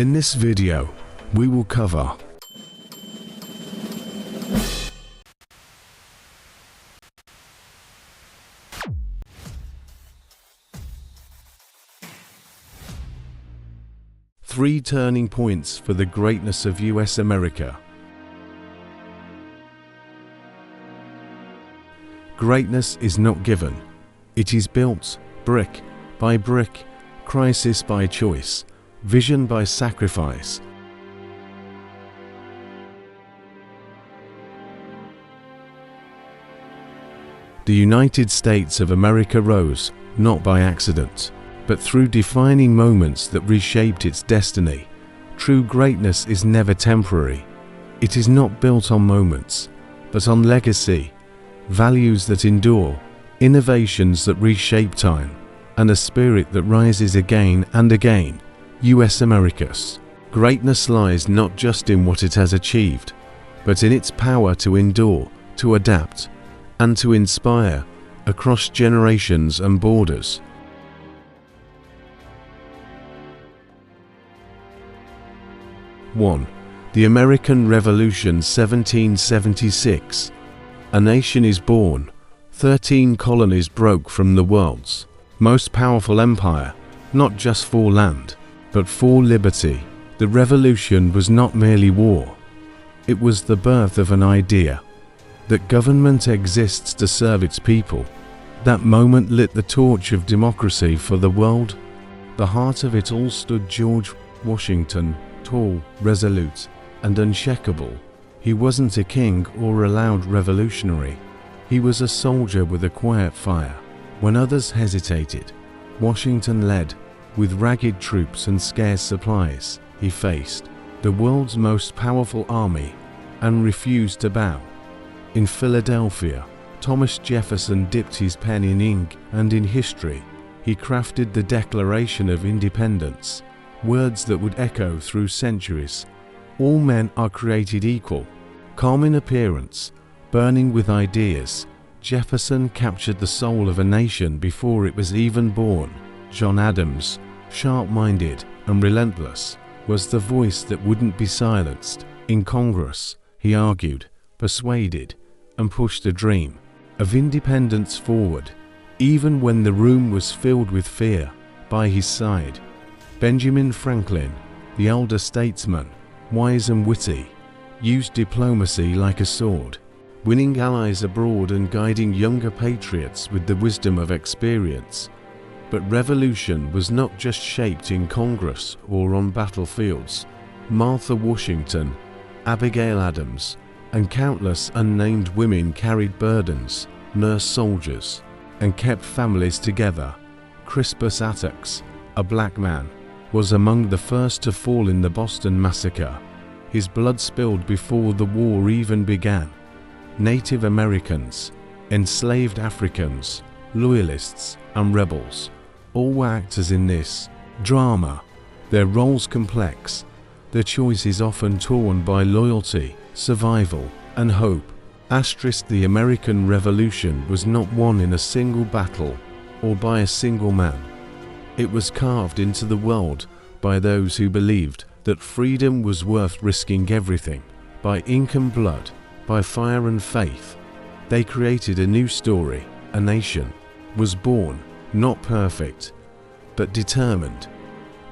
In this video, we will cover three turning points for the greatness of US America. Greatness is not given. It is built, brick by brick, crisis by choice, vision by sacrifice. The United States of America rose, not by accident, but through defining moments that reshaped its destiny. True greatness is never temporary. It is not built on moments, but on legacy, values that endure, innovations that reshape time, and a spirit that rises again and again. US America's greatness lies not just in what it has achieved, but in its power to endure, to adapt, and to inspire across generations and borders. One, the American Revolution 1776. A nation is born. 13 colonies broke from the world's most powerful empire, not just for land, but for liberty. The revolution was not merely war. It was the birth of an idea that government exists to serve its people. That moment lit the torch of democracy for the world. The heart of it all stood George Washington, tall, resolute, and unshakable. He wasn't a king or a loud revolutionary. He was a soldier with a quiet fire. When others hesitated, Washington led. With ragged troops and scarce supplies, he faced the world's most powerful army and refused to bow. In Philadelphia, Thomas Jefferson dipped his pen in ink, and in history, he crafted the Declaration of Independence, words that would echo through centuries. All men are created equal. Calm in appearance, burning with ideas, Jefferson captured the soul of a nation before it was even born. John Adams, sharp-minded and relentless, was the voice that wouldn't be silenced. In Congress, he argued, persuaded, and pushed the dream of independence forward, even when the room was filled with fear. By his side, Benjamin Franklin, the elder statesman, wise and witty, used diplomacy like a sword, winning allies abroad and guiding younger patriots with the wisdom of experience. But revolution was not just shaped in Congress or on battlefields. Martha Washington, Abigail Adams, and countless unnamed women carried burdens, nursed soldiers, and kept families together. Crispus Attucks, a black man, was among the first to fall in the Boston Massacre. His blood spilled before the war even began. Native Americans, enslaved Africans, loyalists, and rebels all were actors in this drama. Their roles complex, their choices often torn by loyalty, survival, and hope. The American Revolution was not won in a single battle or by a single man. It was carved into the world by those who believed that freedom was worth risking everything. By ink and blood, by fire and faith, they created a new story. A nation was born, not perfect, but determined.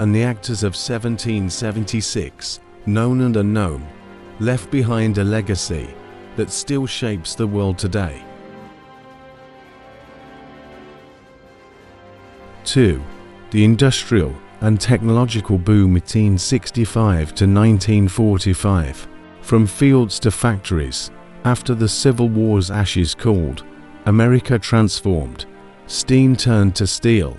And the actors of 1776, known and unknown, left behind a legacy that still shapes the world today. 2. The industrial and technological boom 1865 to 1945. From fields to factories, after the Civil War's ashes cooled, America transformed. Steam turned to steel.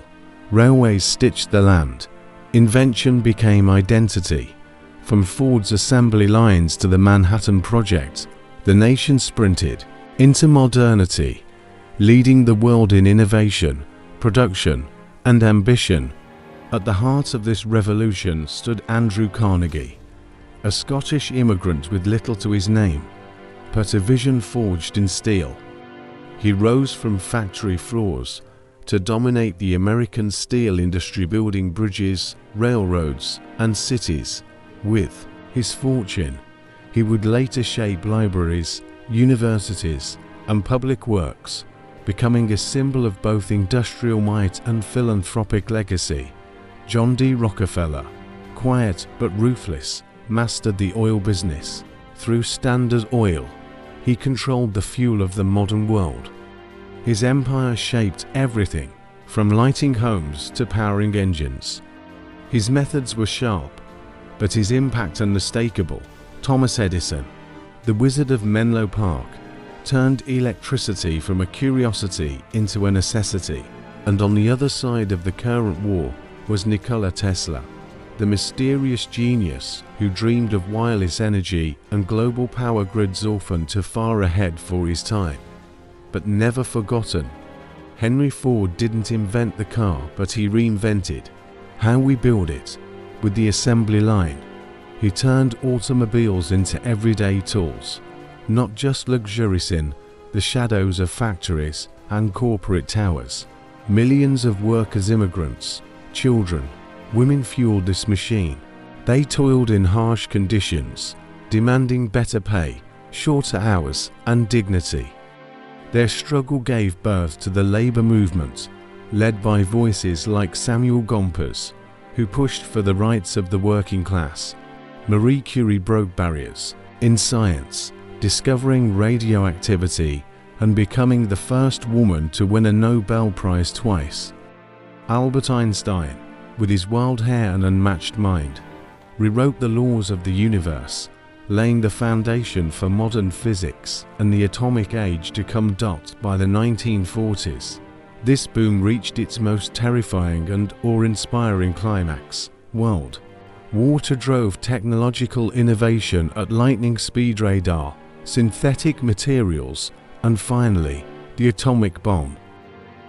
Railways stitched the land. Invention became identity. From Ford's assembly lines to the Manhattan Project, the nation sprinted into modernity, leading the world in innovation, production, and ambition. At the heart of this revolution stood Andrew Carnegie, a Scottish immigrant with little to his name, but a vision forged in steel. He rose from factory floors to dominate the American steel industry, building bridges, railroads, and cities. With his fortune, he would later shape libraries, universities, and public works, becoming a symbol of both industrial might and philanthropic legacy. John D. Rockefeller, quiet but ruthless, mastered the oil business. Through Standard Oil, he controlled the fuel of the modern world. His empire shaped everything, from lighting homes to powering engines. His methods were sharp, but his impact unmistakable. Thomas Edison, the Wizard of Menlo Park, turned electricity from a curiosity into a necessity. And on the other side of the current war was Nikola Tesla, the mysterious genius who dreamed of wireless energy and global power grids, often too far ahead for his time. But never forgotten, Henry Ford didn't invent the car, but he reinvented how we build it. With the assembly line, he turned automobiles into everyday tools, not just luxuries in the shadows of factories and corporate towers. Millions of workers, immigrants, children, women fueled this machine. They toiled in harsh conditions, demanding better pay, shorter hours, and dignity. Their struggle gave birth to the labor movement, led by voices like Samuel Gompers, who pushed for the rights of the working class. Marie Curie broke barriers in science, discovering radioactivity and becoming the first woman to win a Nobel Prize twice. Albert Einstein, with his wild hair and unmatched mind, rewrote the laws of the universe, laying the foundation for modern physics and the atomic age to come. By the 1940s, this boom reached its most terrifying and awe-inspiring climax. World War II drove technological innovation at lightning speed: radar, synthetic materials, and finally, the atomic bomb.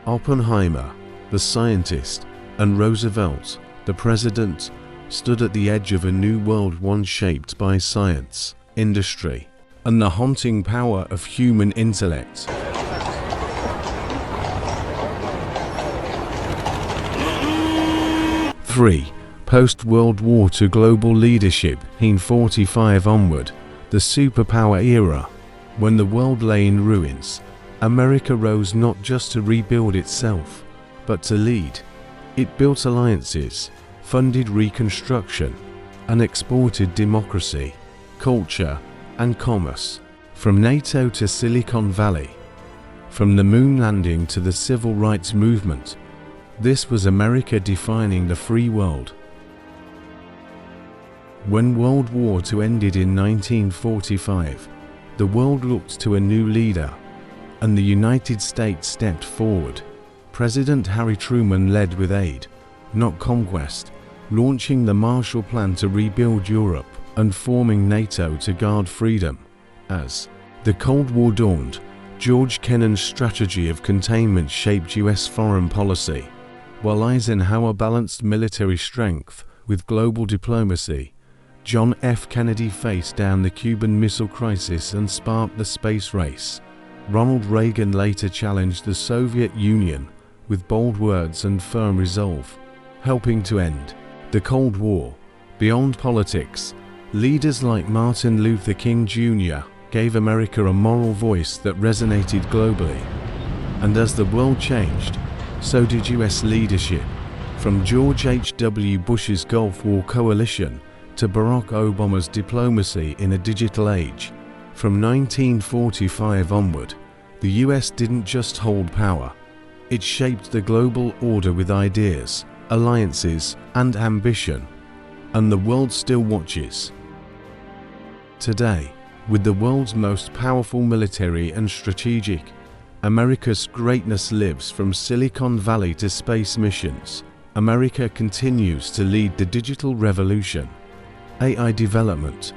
Oppenheimer, the scientist, and Roosevelt, the president, stood at the edge of a new world, one shaped by science, industry, and the haunting power of human intellect. Three. Post-World War II global leadership, 1945 onward, the superpower era. When the world lay in ruins, America rose not just to rebuild itself, but to lead. It built alliances, funded reconstruction, and exported democracy, culture, and commerce. From NATO to Silicon Valley, from the moon landing to the civil rights movement, this was America defining the free world. When World War II ended in 1945, the world looked to a new leader, and the United States stepped forward. President Harry Truman led with aid, not conquest, launching the Marshall Plan to rebuild Europe and forming NATO to guard freedom. As the Cold War dawned, George Kennan's strategy of containment shaped U.S. foreign policy, while Eisenhower balanced military strength with global diplomacy. John F. Kennedy faced down the Cuban Missile Crisis and sparked the space race. Ronald Reagan later challenged the Soviet Union with bold words and firm resolve, helping to end the Cold War. Beyond politics, leaders like Martin Luther King Jr. gave America a moral voice that resonated globally. And as the world changed, so did U.S. leadership. From George H.W. Bush's Gulf War coalition to Barack Obama's diplomacy in a digital age, from 1945 onward, the U.S. didn't just hold power. It shaped the global order with ideas, alliances, and ambition. And the world still watches. Today, with the world's most powerful military and strategic, America's greatness lives from Silicon Valley to space missions. America continues to lead the digital revolution, AI development,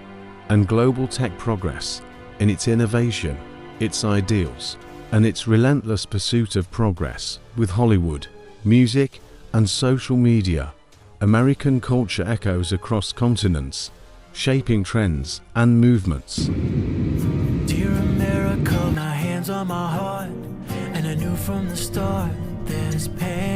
and global tech progress in its innovation, its ideals, and its relentless pursuit of progress. With Hollywood, music, and social media, American culture echoes across continents, shaping trends and movements. Dear America, my hands on my heart, and I knew from the start that is pain.